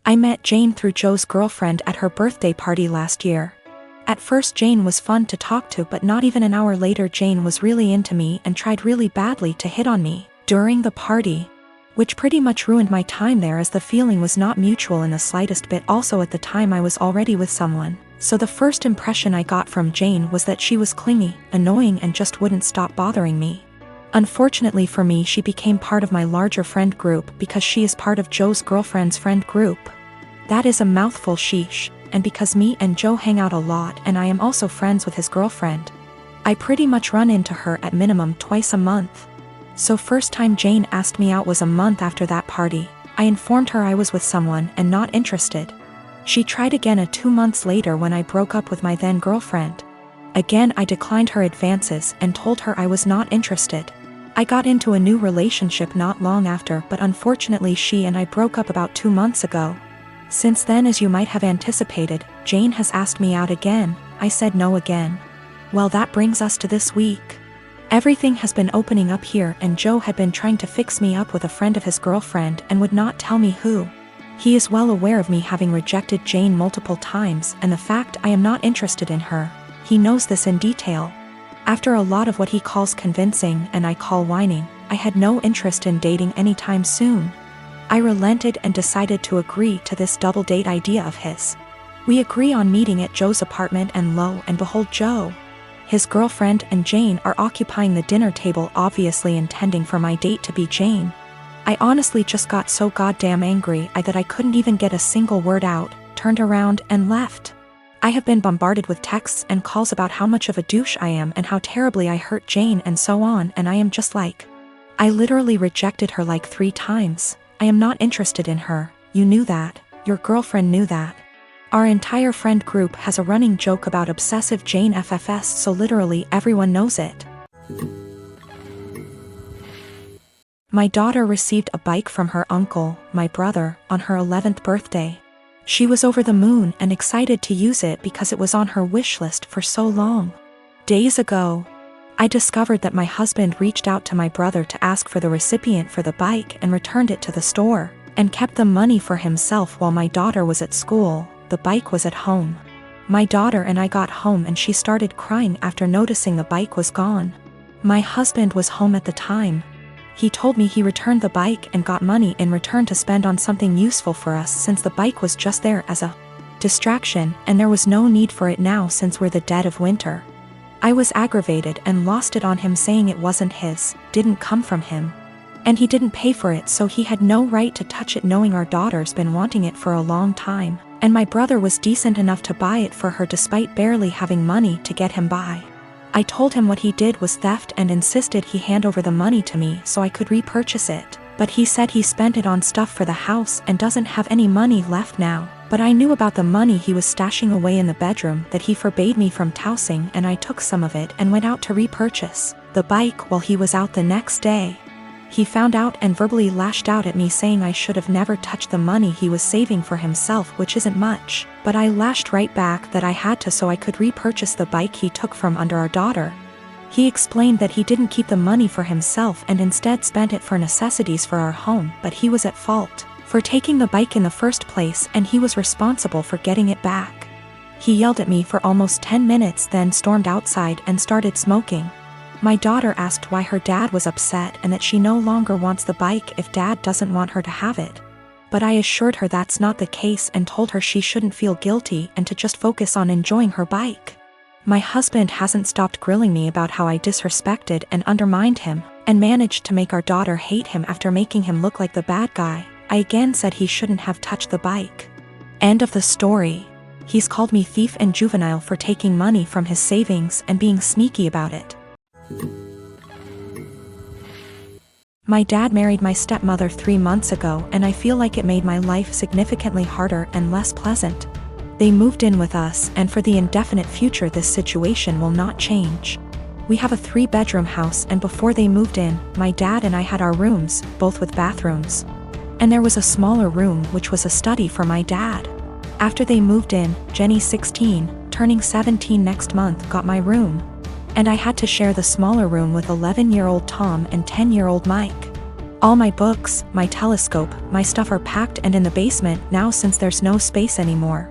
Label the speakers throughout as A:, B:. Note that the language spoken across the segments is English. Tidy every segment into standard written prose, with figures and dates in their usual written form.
A: I met Jane through Joe's girlfriend at her birthday party last year. At first Jane was fun to talk to, but not even an hour later Jane was really into me and tried really badly to hit on me during the party, which pretty much ruined my time there as the feeling was not mutual in the slightest bit. Also at the time I was already with someone, so the first impression I got from Jane was that she was clingy, annoying, and just wouldn't stop bothering me. Unfortunately for me, she became part of my larger friend group because she is part of Joe's girlfriend's friend group. That is a mouthful, sheesh. And because me and Joe hang out a lot and I am also friends with his girlfriend, I pretty much run into her at minimum twice a month. So first time Jane asked me out was a month after that party. I informed her I was with someone and not interested. She tried again 2 months later when I broke up with my then girlfriend. Again I declined her advances and told her I was not interested. I got into a new relationship not long after, but unfortunately she and I broke up about 2 months ago. Since then, as you might have anticipated, Jane has asked me out again. I said no again. Well, that brings us to this week. Everything has been opening up here and Joe had been trying to fix me up with a friend of his girlfriend and would not tell me who. He is well aware of me having rejected Jane multiple times and the fact I am not interested in her. He knows this in detail. After a lot of what he calls convincing and I call whining, I had no interest in dating anytime soon. I relented and decided to agree to this double date idea of his. We agree on meeting at Joe's apartment and lo and behold, Joe, his girlfriend, and Jane are occupying the dinner table, obviously intending for my date to be Jane. I honestly just got so goddamn angry that I couldn't even get a single word out, turned around and left. I have been bombarded with texts and calls about how much of a douche I am and how terribly I hurt Jane and so on, and I am just like, I literally rejected her like 3 times. I am not interested in her. You knew that. Your girlfriend knew that. Our entire friend group has a running joke about obsessive Jane FFS, so literally everyone knows it. My daughter received a bike from her uncle, my brother, on her 11th birthday. She was over the moon and excited to use it because it was on her wish list for so long. Days ago, I discovered that my husband reached out to my brother to ask for the recipient for the bike and returned it to the store, and kept the money for himself while my daughter was at school. The bike was at home. My daughter and I got home and she started crying after noticing the bike was gone. My husband was home at the time. He told me he returned the bike and got money in return to spend on something useful for us since the bike was just there as a distraction and there was no need for it now since we're the dead of winter. I was aggravated and lost it on him, saying it wasn't his, didn't come from him. And he didn't pay for it, so he had no right to touch it, knowing our daughter's been wanting it for a long time, and my brother was decent enough to buy it for her despite barely having money to get him by. I told him what he did was theft and insisted he hand over the money to me so I could repurchase it, but he said he spent it on stuff for the house and doesn't have any money left now. But I knew about the money he was stashing away in the bedroom that he forbade me from tossing, and I took some of it and went out to repurchase the bike while he was out the next day. He found out and verbally lashed out at me, saying I should have never touched the money he was saving for himself, which isn't much, but I lashed right back that I had to so I could repurchase the bike he took from under our daughter. He explained that he didn't keep the money for himself and instead spent it for necessities for our home, but he was at fault for taking the bike in the first place and he was responsible for getting it back. He yelled at me for almost 10 minutes, then stormed outside and started smoking. My daughter asked why her dad was upset and that she no longer wants the bike if dad doesn't want her to have it. But I assured her that's not the case and told her she shouldn't feel guilty and to just focus on enjoying her bike. My husband hasn't stopped grilling me about how I disrespected and undermined him, and managed to make our daughter hate him after making him look like the bad guy. I again said he shouldn't have touched the bike. End of the story. He's called me thief and juvenile for taking money from his savings and being sneaky about it. My dad married my stepmother 3 months ago and I feel like it made my life significantly harder and less pleasant. They moved in with us and for the indefinite future this situation will not change. We have a 3-bedroom house and before they moved in, my dad and I had our rooms, both with bathrooms. And there was a smaller room which was a study for my dad. After they moved in, Jenny, 16, turning 17 next month, got my room. And I had to share the smaller room with 11-year-old Tom and 10-year-old Mike. All my books, my telescope, my stuff are packed and in the basement now since there's no space anymore.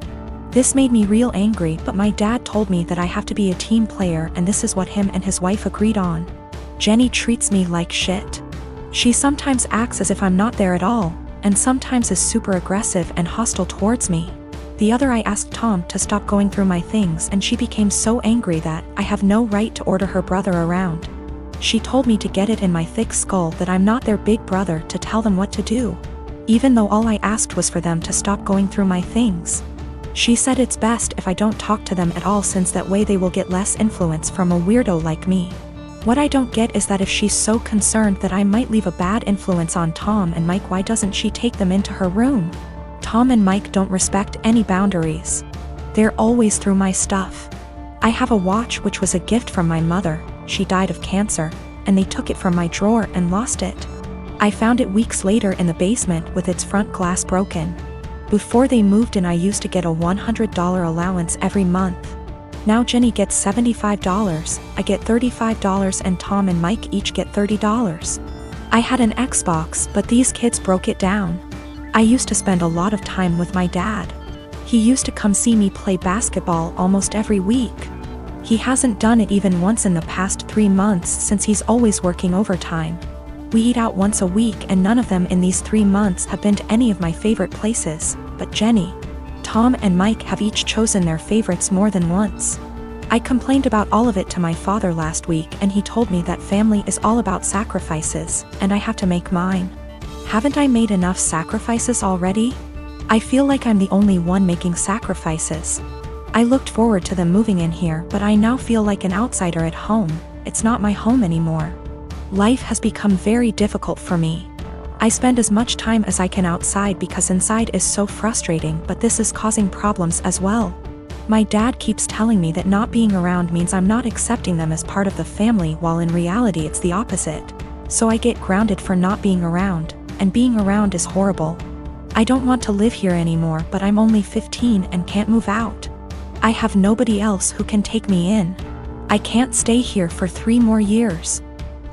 A: This made me real angry, but my dad told me that I have to be a team player and this is what him and his wife agreed on. Jenny treats me like shit. She sometimes acts as if I'm not there at all, and sometimes is super aggressive and hostile towards me. The other I asked Tom to stop going through my things and she became so angry that I have no right to order her brother around. She told me to get it in my thick skull that I'm not their big brother to tell them what to do, even though all I asked was for them to stop going through my things. She said it's best if I don't talk to them at all since that way they will get less influence from a weirdo like me. What I don't get is that if she's so concerned that I might leave a bad influence on Tom and Mike, why doesn't she take them into her room? Tom and Mike don't respect any boundaries. They're always through my stuff. I have a watch which was a gift from my mother. She died of cancer, and they took it from my drawer and lost it. I found it weeks later in the basement with its front glass broken. Before they moved in, I used to get a $100 allowance every month. Now Jenny gets $75, I get $35, and Tom and Mike each get $30. I had an Xbox, but these kids broke it down. I used to spend a lot of time with my dad. He used to come see me play basketball almost every week. He hasn't done it even once in the past 3 months since he's always working overtime. We eat out once a week and none of them in these 3 months have been to any of my favorite places, but Jenny, Tom and Mike have each chosen their favorites more than once. I complained about all of it to my father last week and he told me that family is all about sacrifices and I have to make mine. Haven't I made enough sacrifices already? I feel like I'm the only one making sacrifices. I looked forward to them moving in here, but I now feel like an outsider at home. It's not my home anymore. Life has become very difficult for me. I spend as much time as I can outside because inside is so frustrating, but this is causing problems as well. My dad keeps telling me that not being around means I'm not accepting them as part of the family, while in reality it's the opposite. So I get grounded for not being around, and being around is horrible. I don't want to live here anymore, but I'm only 15 and can't move out. I have nobody else who can take me in. I can't stay here for 3 more years.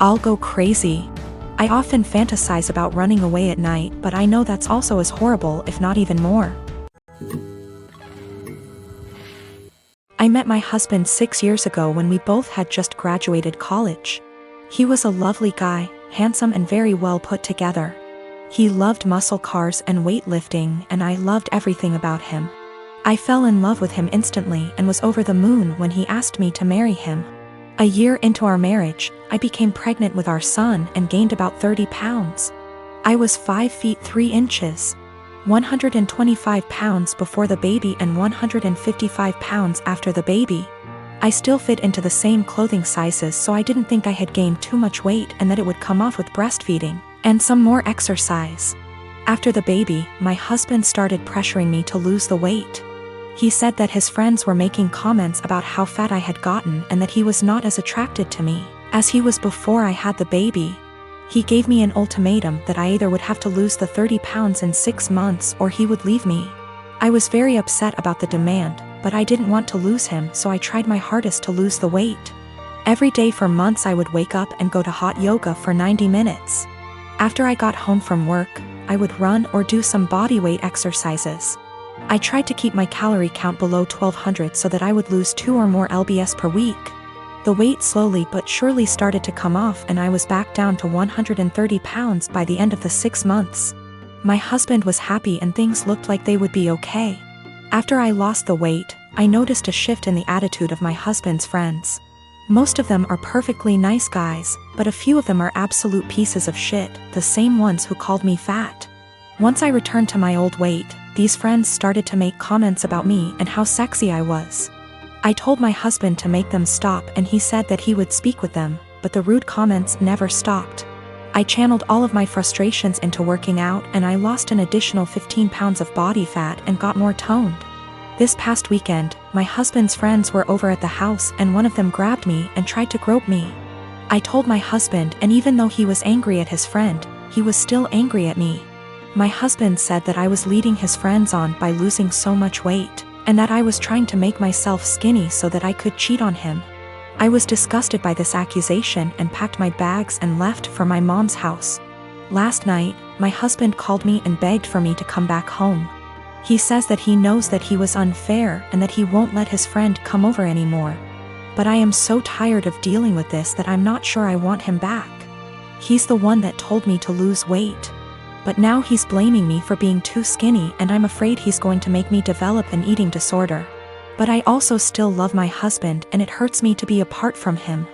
A: I'll go crazy. I often fantasize about running away at night, but I know that's also as horrible, if not even more. I met my husband 6 years ago when we both had just graduated college. He was a lovely guy, handsome and very well put together. He loved muscle cars and weightlifting, and I loved everything about him. I fell in love with him instantly and was over the moon when he asked me to marry him. A year into our marriage, I became pregnant with our son and gained about 30 pounds. I was 5 feet 3 inches, 125 pounds before the baby and 155 pounds after the baby. I still fit into the same clothing sizes, so I didn't think I had gained too much weight and that it would come off with breastfeeding and some more exercise. After the baby, my husband started pressuring me to lose the weight. He said that his friends were making comments about how fat I had gotten and that he was not as attracted to me as he was before I had the baby. He gave me an ultimatum that I either would have to lose the 30 pounds in 6 months or he would leave me. I was very upset about the demand, but I didn't want to lose him, so I tried my hardest to lose the weight. Every day for months I would wake up and go to hot yoga for 90 minutes. After I got home from work, I would run or do some bodyweight exercises. I tried to keep my calorie count below 1200 so that I would lose 2 or more lbs per week. The weight slowly but surely started to come off and I was back down to 130 pounds by the end of the 6 months. My husband was happy and things looked like they would be okay. After I lost the weight, I noticed a shift in the attitude of my husband's friends. Most of them are perfectly nice guys, but a few of them are absolute pieces of shit, the same ones who called me fat. Once I returned to my old weight, these friends started to make comments about me and how sexy I was. I told my husband to make them stop and he said that he would speak with them, but the rude comments never stopped. I channeled all of my frustrations into working out and I lost an additional 15 pounds of body fat and got more toned. This past weekend, my husband's friends were over at the house and one of them grabbed me and tried to grope me. I told my husband, and even though he was angry at his friend, he was still angry at me. My husband said that I was leading his friends on by losing so much weight, and that I was trying to make myself skinny so that I could cheat on him. I was disgusted by this accusation and packed my bags and left for my mom's house. Last night, my husband called me and begged for me to come back home. He says that he knows that he was unfair and that he won't let his friend come over anymore. But I am so tired of dealing with this that I'm not sure I want him back. He's the one that told me to lose weight. But now he's blaming me for being too skinny, and I'm afraid he's going to make me develop an eating disorder. But I also still love my husband, and it hurts me to be apart from him.